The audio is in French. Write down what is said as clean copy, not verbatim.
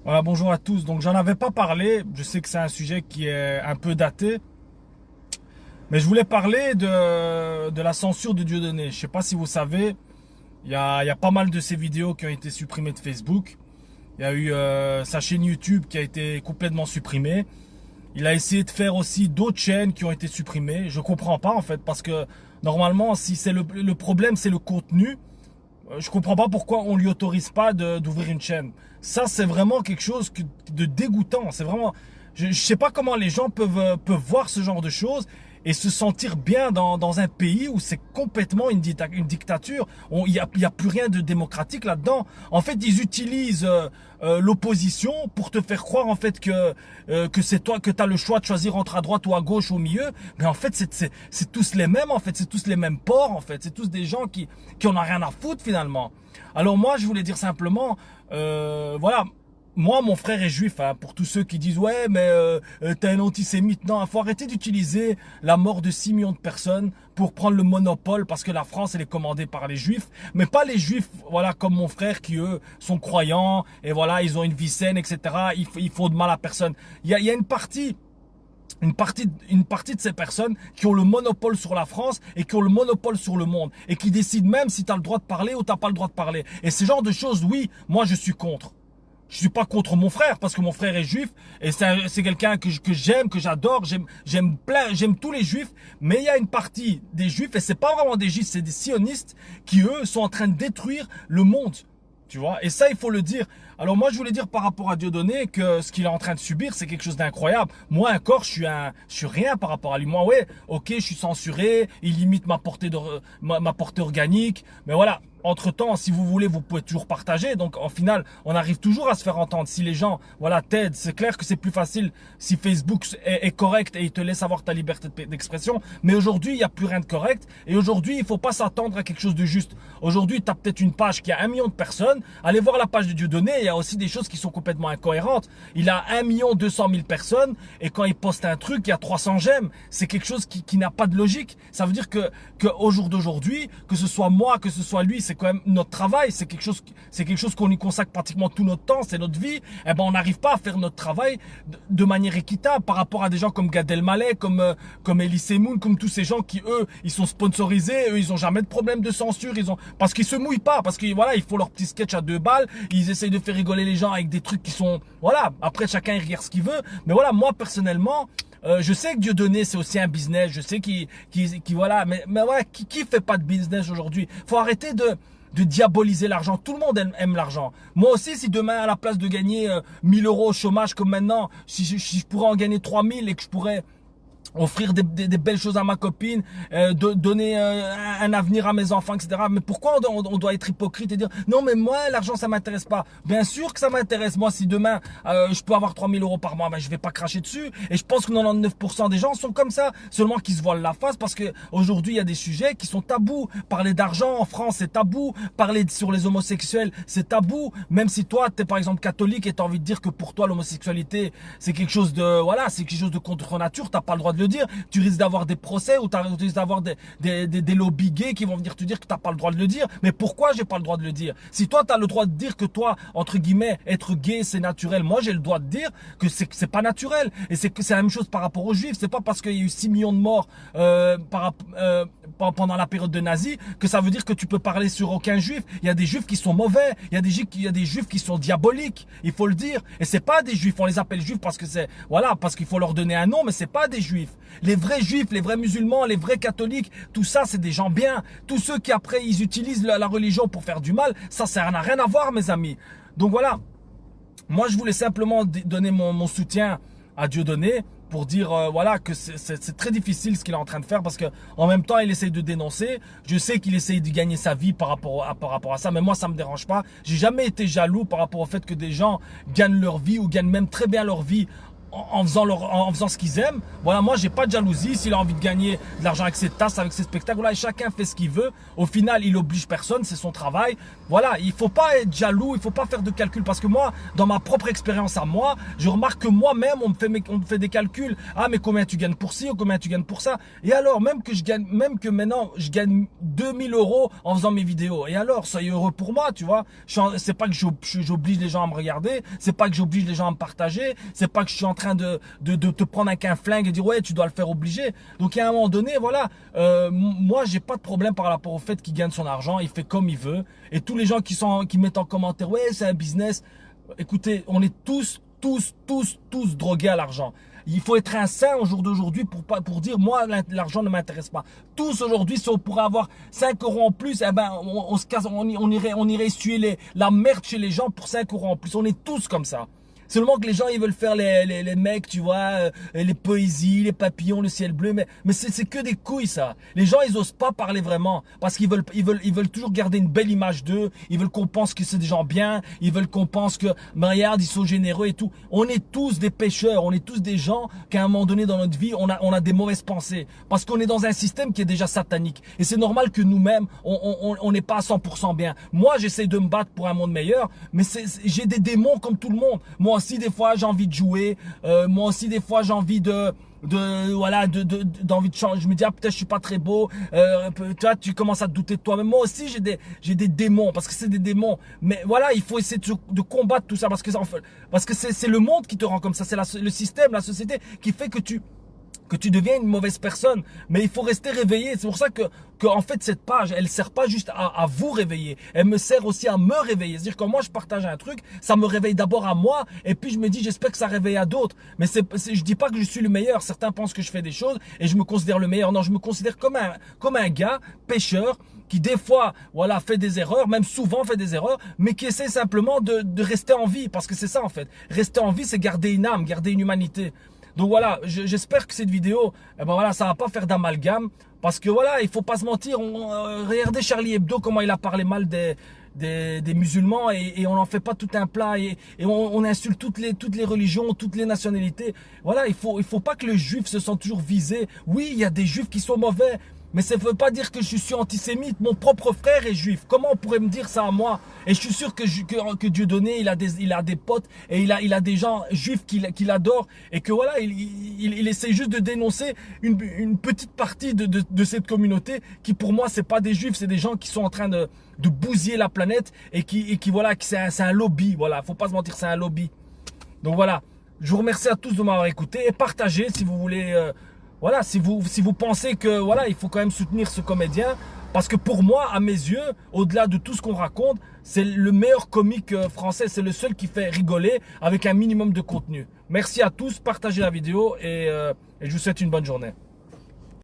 Voilà, bonjour à tous. Donc, j'en avais pas parlé. Je sais que c'est un sujet qui est un peu daté, mais je voulais parler de la censure de Dieudonné. Je sais pas si vous savez, il y a pas mal de ses vidéos qui ont été supprimées de Facebook. Il y a eu sa chaîne YouTube qui a été complètement supprimée. Il a essayé de faire aussi d'autres chaînes qui ont été supprimées. Je comprends pas en fait, parce que normalement, si c'est le problème, c'est le contenu. Je comprends pas pourquoi on lui autorise pas d'ouvrir une chaîne. Ça, c'est vraiment quelque chose de dégoûtant. C'est vraiment, je sais pas comment les gens peuvent voir ce genre de choses et se sentir bien dans un pays où c'est complètement une dictature. Il y a plus rien de démocratique là-dedans. En fait, ils utilisent l'opposition pour te faire croire en fait que c'est toi, que tu as le choix de choisir entre à droite ou à gauche ou au milieu. Mais en fait, c'est tous les mêmes en fait. C'est tous les mêmes porcs en fait. C'est tous des gens qui en ont rien à foutre finalement. Alors moi, je voulais dire simplement, voilà, moi, mon frère est juif, hein, pour tous ceux qui disent ouais, mais t'es un antisémite. Non, il faut arrêter d'utiliser la mort de 6 millions de personnes pour prendre le monopole, parce que la France, elle est commandée par les juifs, mais pas les juifs, voilà, comme mon frère qui eux sont croyants et voilà, ils ont une vie saine, etc. Il faut de mal à personne. Il y a une partie de ces personnes qui ont le monopole sur la France et qui ont le monopole sur le monde et qui décident même si tu as le droit de parler ou t'as pas le droit de parler. Et ce genre de choses, oui, moi je suis contre. Je suis pas contre mon frère parce que mon frère est juif et c'est quelqu'un que j'aime, que j'adore, j'aime tous les juifs, mais il y a une partie des juifs et c'est pas vraiment des juifs, c'est des sionistes qui eux sont en train de détruire le monde. Tu vois, et ça, il faut le dire. Alors moi, je voulais dire par rapport à Dieudonné que ce qu'il est en train de subir, c'est quelque chose d'incroyable. Moi, encore, je suis rien par rapport à lui. Moi, ouais, ok, je suis censuré, il limite ma portée organique, mais voilà. Entre-temps, si vous voulez, vous pouvez toujours partager. Donc, en final, on arrive toujours à se faire entendre. Si les gens, voilà, t'aident, c'est clair que c'est plus facile si Facebook est correct et il te laisse avoir ta liberté d'expression. Mais aujourd'hui, il n'y a plus rien de correct. Et aujourd'hui, il faut pas s'attendre à quelque chose de juste. Aujourd'hui, tu as peut-être une page qui a 1 million de personnes. Allez voir la page de Dieudonné. Il y a aussi des choses qui sont complètement incohérentes. Il a 1 200 000 personnes. Et quand il poste un truc, il y a 300 j'aime. C'est quelque chose qui n'a pas de logique. Ça veut dire que au jour d'aujourd'hui, que ce soit moi, que ce soit lui, c'est quand même notre travail, c'est quelque chose qu'on y consacre pratiquement tout notre temps, c'est notre vie. Eh ben, on n'arrive pas à faire notre travail de manière équitable par rapport à des gens comme Gad Elmaleh, comme Elie Semoun, comme tous ces gens qui, eux, ils sont sponsorisés, eux, ils ont jamais de problème de censure, parce qu'ils se mouillent pas, parce que voilà, ils font leur petit sketch à 2 balles, ils essayent de faire rigoler les gens avec des trucs qui sont, voilà, après chacun il regarde ce qu'il veut, mais voilà, moi personnellement, je sais que Dieudonné c'est aussi un business, je sais qu'il voilà, mais voilà, qui fait pas de business aujourd'hui? Faut arrêter de diaboliser l'argent. Tout le monde aime l'argent. Moi aussi, si demain, à la place de gagner 1 000 € au chômage comme maintenant, si je pourrais en gagner 3 000 et que je pourrais offrir des belles choses à ma copine, donner un avenir à mes enfants, etc. Mais pourquoi on doit être hypocrite et dire non mais moi l'argent ça m'intéresse pas? Bien sûr que ça m'intéresse. Moi si demain je peux avoir 3 000 € par mois, ben je vais pas cracher dessus. Et je pense que 99% des gens sont comme ça, seulement qu'ils se voilent la face parce que aujourd'hui il y a des sujets qui sont tabous. Parler d'argent en France c'est tabou, parler sur les homosexuels c'est tabou. Même si toi t'es par exemple catholique et t'as envie de dire que pour toi l'homosexualité c'est quelque chose de voilà, c'est quelque chose de contre nature, t'as pas le droit de le dire, tu risques d'avoir des procès ou tu risques d'avoir des lobbies gays qui vont venir te dire que tu n'as pas le droit de le dire. Mais pourquoi j'ai pas le droit de le dire? Si toi tu as le droit de dire que toi, entre guillemets, être gay c'est naturel, moi j'ai le droit de dire que c'est pas naturel. Et c'est la même chose par rapport aux juifs. C'est pas parce qu'il y a eu 6 millions de morts pendant la période de nazi que ça veut dire que tu peux parler sur aucun juif. Il y a des juifs qui sont mauvais, il y a des juifs qui sont diaboliques, il faut le dire. Et c'est pas des juifs, on les appelle juifs parce que c'est voilà, parce qu'il faut leur donner un nom, mais c'est pas des juifs. Les vrais juifs, les vrais musulmans, les vrais catholiques, tout ça c'est des gens bien. Tous ceux qui après ils utilisent la religion pour faire du mal, ça n'a rien à voir mes amis. Donc voilà, moi je voulais simplement donner mon soutien à Dieudonné pour dire voilà que c'est très difficile ce qu'il est en train de faire parce que en même temps il essaye de dénoncer. Je sais qu'il essaye de gagner sa vie par rapport à ça, mais moi ça me dérange pas. J'ai jamais été jaloux par rapport au fait que des gens gagnent leur vie ou gagnent même très bien leur vie en faisant ce qu'ils aiment. Voilà, moi j'ai pas de jalousie. S'il a envie de gagner de l'argent avec ses tasses, avec ses spectacles, voilà, et chacun fait ce qu'il veut. Au final, il oblige personne, c'est son travail. Voilà, il faut pas être jaloux, il faut pas faire de calculs, parce que moi, dans ma propre expérience à moi, je remarque que moi-même, on me fait des calculs. Ah, mais combien tu gagnes pour ci, ou combien tu gagnes pour ça? Et alors, même que maintenant, je gagne 2000 € en faisant mes vidéos. Et alors, soyez heureux pour moi, tu vois. C'est pas que j'oblige les gens à me regarder, c'est pas que j'oblige les gens à me partager, c'est pas que je suis en train de te prendre avec un flingue et dire ouais tu dois le faire obliger. Donc à un moment donné voilà, moi j'ai pas de problème par rapport au fait qu'il gagne son argent, il fait comme il veut. Et tous les gens qui mettent en commentaire ouais c'est un business, écoutez, on est tous drogués à l'argent. Il faut être un saint au jour d'aujourd'hui pour dire moi l'argent ne m'intéresse pas. Tous aujourd'hui, si on pourrait avoir 5 € en plus, eh ben on se casse, on irait essuyer la merde chez les gens pour 5 € en plus. On est tous comme ça. Seulement que les gens ils veulent faire les mecs, tu vois, les poésies, les papillons, le ciel bleu, mais c'est que des couilles ça. Les gens ils osent pas parler vraiment parce qu'ils veulent toujours garder une belle image d'eux. Ils veulent qu'on pense que c'est des gens bien. Ils veulent qu'on pense que regarde ils sont généreux et tout. On est tous des pécheurs. On est tous des gens qu'à un moment donné dans notre vie on a des mauvaises pensées parce qu'on est dans un système qui est déjà satanique. Et c'est normal que nous-mêmes on n'est pas à 100% bien. Moi j'essaie de me battre pour un monde meilleur, mais j'ai des démons comme tout le monde. Moi aussi des fois j'ai envie de jouer, moi aussi des fois j'ai envie d'envie de changer. Je me dis ah peut-être je suis pas très beau, tu commences à te douter de toi. Mais moi aussi j'ai des démons parce que c'est des démons. Mais voilà, il faut essayer de combattre tout ça parce que c'est le monde qui te rend comme ça, c'est le système, la société qui fait que tu deviens une mauvaise personne. Mais il faut rester réveillé. C'est pour ça que en fait cette page elle sert pas juste à vous réveiller, elle me sert aussi à me réveiller. C'est-à-dire que quand moi je partage un truc, ça me réveille d'abord à moi et puis je me dis j'espère que ça réveille à d'autres. Mais je dis pas que je suis le meilleur. Certains pensent que je fais des choses et je me considère le meilleur. Non, je me considère comme un gars pêcheur qui des fois voilà fait des erreurs, même souvent fait des erreurs, mais qui essaie simplement de rester en vie, parce que c'est ça en fait. Rester en vie, c'est garder une âme, garder une humanité. Donc voilà, j'espère que cette vidéo, eh ben voilà, ça va pas faire d'amalgame, parce que voilà, il faut pas se mentir. Regardez Charlie Hebdo comment il a parlé mal des musulmans et on n'en fait pas tout un plat et on insulte toutes les religions, toutes les nationalités. Voilà, il faut pas que le juif se sente toujours visé. Oui, il y a des juifs qui sont mauvais, mais ça ne veut pas dire que je suis antisémite. Mon propre frère est juif. Comment on pourrait me dire ça à moi? Et je suis sûr que Dieudonné, il a des potes et il a des gens juifs qu'il adore. Et que voilà, il essaie juste de dénoncer une petite partie de cette communauté qui pour moi, c'est pas des juifs, c'est des gens qui sont en train de bousiller la planète et qui voilà, c'est un lobby. Voilà, faut pas se mentir, c'est un lobby. Donc voilà, je vous remercie à tous de m'avoir écouté et partagez si vous voulez... Voilà, si vous pensez que voilà, il faut quand même soutenir ce comédien, parce que pour moi, à mes yeux, au-delà de tout ce qu'on raconte, c'est le meilleur comique français, c'est le seul qui fait rigoler avec un minimum de contenu. Merci à tous, partagez la vidéo et je vous souhaite une bonne journée.